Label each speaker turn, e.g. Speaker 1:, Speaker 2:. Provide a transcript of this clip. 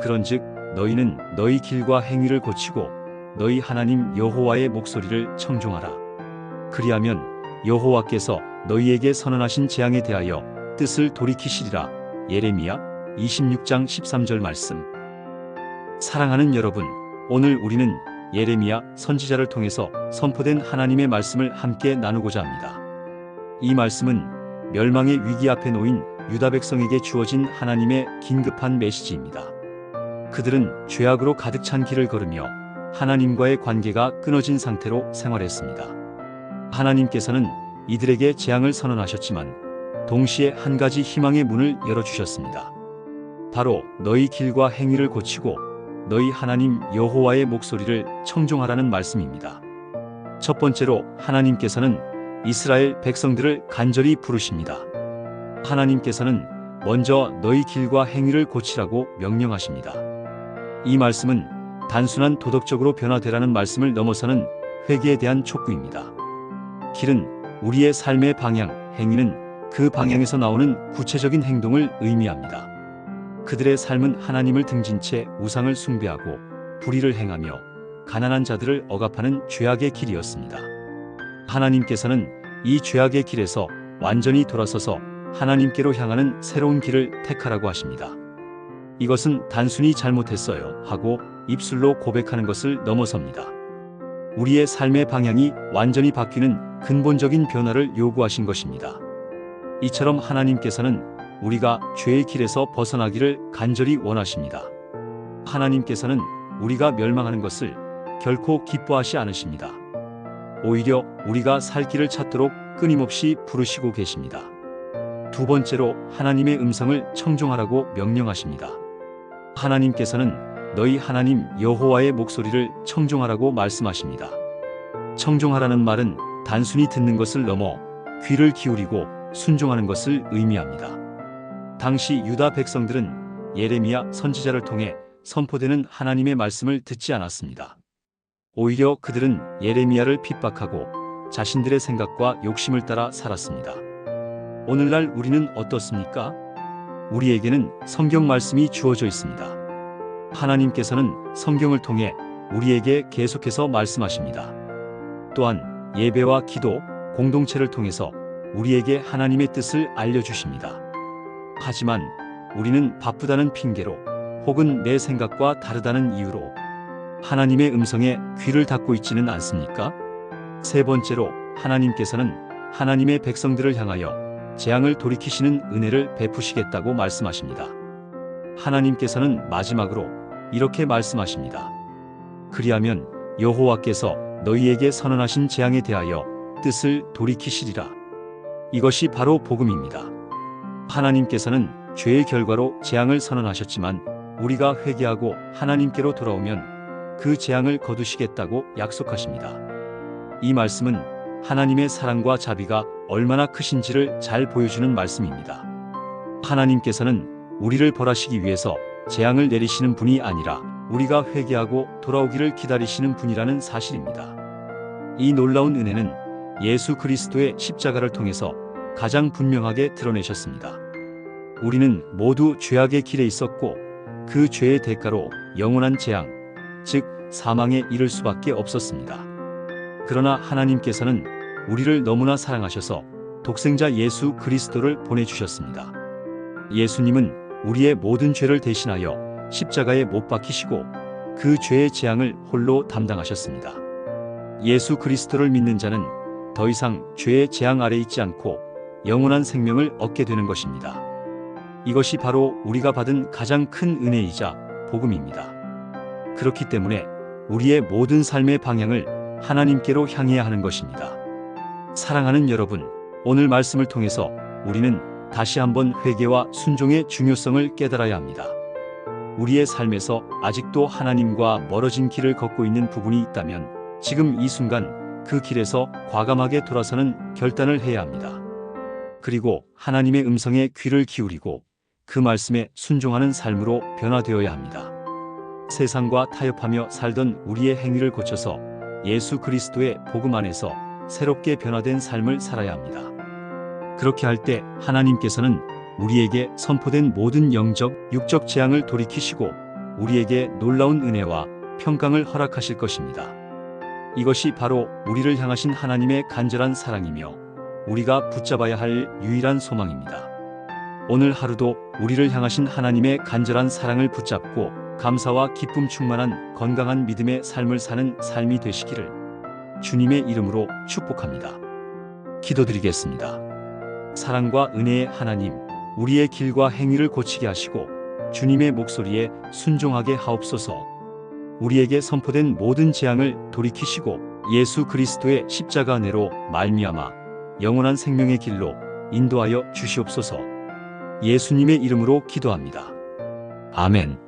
Speaker 1: 그런즉 너희는 너희 길과 행위를 고치고 너희 하나님 여호와의 목소리를 청종하라. 그리하면 여호와께서 너희에게 선언하신 재앙에 대하여 뜻을 돌이키시리라. 예레미야 26장 13절 말씀. 사랑하는 여러분, 오늘 우리는 예레미야 선지자를 통해서 선포된 하나님의 말씀을 함께 나누고자 합니다. 이 말씀은 멸망의 위기 앞에 놓인 유다 백성에게 주어진 하나님의 긴급한 메시지입니다. 그들은 죄악으로 가득 찬 길을 걸으며 하나님과의 관계가 끊어진 상태로 생활했습니다. 하나님께서는 이들에게 재앙을 선언하셨지만 동시에 한 가지 희망의 문을 열어주셨습니다. 바로 너희 길과 행위를 고치고 너희 하나님 여호와의 목소리를 청종하라는 말씀입니다. 첫 번째로 하나님께서는 이스라엘 백성들을 간절히 부르십니다. 하나님께서는 먼저 너희 길과 행위를 고치라고 명령하십니다. 이 말씀은 단순한 도덕적으로 변화되라는 말씀을 넘어서는 회개에 대한 촉구입니다. 길은 우리의 삶의 방향, 행위는 그 방향에서 나오는 구체적인 행동을 의미합니다. 그들의 삶은 하나님을 등진 채 우상을 숭배하고 불의를 행하며 가난한 자들을 억압하는 죄악의 길이었습니다. 하나님께서는 이 죄악의 길에서 완전히 돌아서서 하나님께로 향하는 새로운 길을 택하라고 하십니다. 이것은 단순히 잘못했어요 하고 입술로 고백하는 것을 넘어섭니다. 우리의 삶의 방향이 완전히 바뀌는 근본적인 변화를 요구하신 것입니다. 이처럼 하나님께서는 우리가 죄의 길에서 벗어나기를 간절히 원하십니다. 하나님께서는 우리가 멸망하는 것을 결코 기뻐하지 않으십니다. 오히려 우리가 살 길을 찾도록 끊임없이 부르시고 계십니다. 두 번째로 하나님의 음성을 청종하라고 명령하십니다. 하나님께서는 너희 하나님 여호와의 목소리를 청종하라고 말씀하십니다. 청종하라는 말은 단순히 듣는 것을 넘어 귀를 기울이고 순종하는 것을 의미합니다. 당시 유다 백성들은 예레미야 선지자를 통해 선포되는 하나님의 말씀을 듣지 않았습니다. 오히려 그들은 예레미야를 핍박하고 자신들의 생각과 욕심을 따라 살았습니다. 오늘날 우리는 어떻습니까? 우리에게는 성경 말씀이 주어져 있습니다. 하나님께서는 성경을 통해 우리에게 계속해서 말씀하십니다. 또한 예배와 기도, 공동체를 통해서 우리에게 하나님의 뜻을 알려주십니다. 하지만 우리는 바쁘다는 핑계로 혹은 내 생각과 다르다는 이유로 하나님의 음성에 귀를 닫고 있지는 않습니까? 세 번째로 하나님께서는 하나님의 백성들을 향하여 재앙을 돌이키시는 은혜를 베푸시겠다고 말씀하십니다. 하나님께서는 마지막으로 이렇게 말씀하십니다. 그리하면 여호와께서 너희에게 선언하신 재앙에 대하여 뜻을 돌이키시리라. 이것이 바로 복음입니다. 하나님께서는 죄의 결과로 재앙을 선언하셨지만 우리가 회개하고 하나님께로 돌아오면 그 재앙을 거두시겠다고 약속하십니다. 이 말씀은 하나님의 사랑과 자비가 얼마나 크신지를 잘 보여주는 말씀입니다. 하나님께서는 우리를 벌하시기 위해서 재앙을 내리시는 분이 아니라 우리가 회개하고 돌아오기를 기다리시는 분이라는 사실입니다. 이 놀라운 은혜는 예수 그리스도의 십자가를 통해서 가장 분명하게 드러내셨습니다. 우리는 모두 죄악의 길에 있었고 그 죄의 대가로 영원한 재앙, 즉 사망에 이를 수밖에 없었습니다. 그러나 하나님께서는 우리를 너무나 사랑하셔서 독생자 예수 그리스도를 보내주셨습니다. 예수님은 우리의 모든 죄를 대신하여 십자가에 못 박히시고 그 죄의 재앙을 홀로 담당하셨습니다. 예수 그리스도를 믿는 자는 더 이상 죄의 재앙 아래 있지 않고 영원한 생명을 얻게 되는 것입니다. 이것이 바로 우리가 받은 가장 큰 은혜이자 복음입니다. 그렇기 때문에 우리의 모든 삶의 방향을 하나님께로 향해야 하는 것입니다. 사랑하는 여러분, 오늘 말씀을 통해서 우리는 다시 한번 회개와 순종의 중요성을 깨달아야 합니다. 우리의 삶에서 아직도 하나님과 멀어진 길을 걷고 있는 부분이 있다면 지금 이 순간 그 길에서 과감하게 돌아서는 결단을 해야 합니다. 그리고 하나님의 음성에 귀를 기울이고 그 말씀에 순종하는 삶으로 변화되어야 합니다. 세상과 타협하며 살던 우리의 행위를 고쳐서 예수 그리스도의 복음 안에서 새롭게 변화된 삶을 살아야 합니다. 그렇게 할 때 하나님께서는 우리에게 선포된 모든 영적, 육적 재앙을 돌이키시고 우리에게 놀라운 은혜와 평강을 허락하실 것입니다. 이것이 바로 우리를 향하신 하나님의 간절한 사랑이며 우리가 붙잡아야 할 유일한 소망입니다. 오늘 하루도 우리를 향하신 하나님의 간절한 사랑을 붙잡고 감사와 기쁨 충만한 건강한 믿음의 삶을 사는 삶이 되시기를 주님의 이름으로 축복합니다. 기도드리겠습니다. 사랑과 은혜의 하나님, 우리의 길과 행위를 고치게 하시고 주님의 목소리에 순종하게 하옵소서. 우리에게 선포된 모든 재앙을 돌이키시고 예수 그리스도의 십자가 은혜로 말미암아 영원한 생명의 길로 인도하여 주시옵소서. 예수님의 이름으로 기도합니다. 아멘.